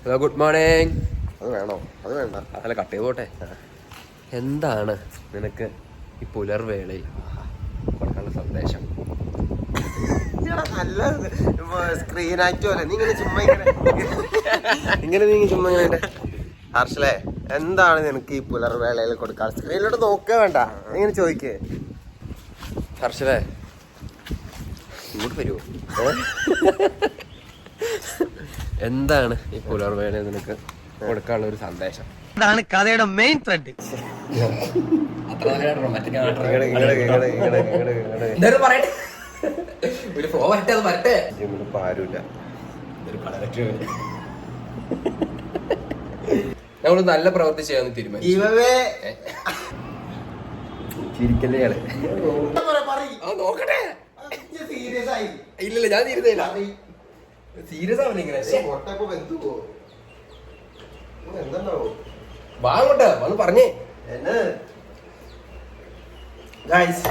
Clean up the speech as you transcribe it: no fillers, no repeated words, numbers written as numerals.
Hello, good morning. അത് വേണോ? അത് വേണ്ട, അതല്ല കട്ട് ചെയ്ത് പോട്ടെ. എന്താണ് നിനക്ക് ഈ പുലർവേളയിൽ കൊടുക്കാനുള്ള സന്ദേശം? നല്ല സ്ക്രീൻ ആക്റ്റോ അല്ലേ നീ ഇങ്ങനെ ചുമ്മാ ഇങ്ങനെ ഹർഷലേ, എന്താണ് നിനക്ക് ഈ പുലർവേളയിൽ കൊടുക്കാൻ? സ്ക്രീനിലോട്ട് നോക്കുക വേണ്ട, ഇങ്ങനെ ചോദിക്കേ. ഹർഷലേ, ഇങ്ങോട്ട് വരുമോ? എന്താണ് ഈ പുലർവേളയിൽ നിനക്ക് കൊടുക്കാനുള്ള ഒരു സന്ദേശം? അതാണ് കഥയുടെ മെയിൻ ത്രെഡ്. നമ്മള് നല്ല പ്രവൃത്തി ചെയ്യാന്ന് തീരുമാനിച്ചു. ചിരിക്കല്ലേ ഇയാള്? നോക്കട്ടെ. ഇല്ലല്ല, ഞാൻ തീരുന്നില്ല. സീരിയസ് ആവില്ല ഇങ്ങനെ. വാങ്ങോട്ടെ, വന്ന് പറഞ്ഞേ. ഗൈസ്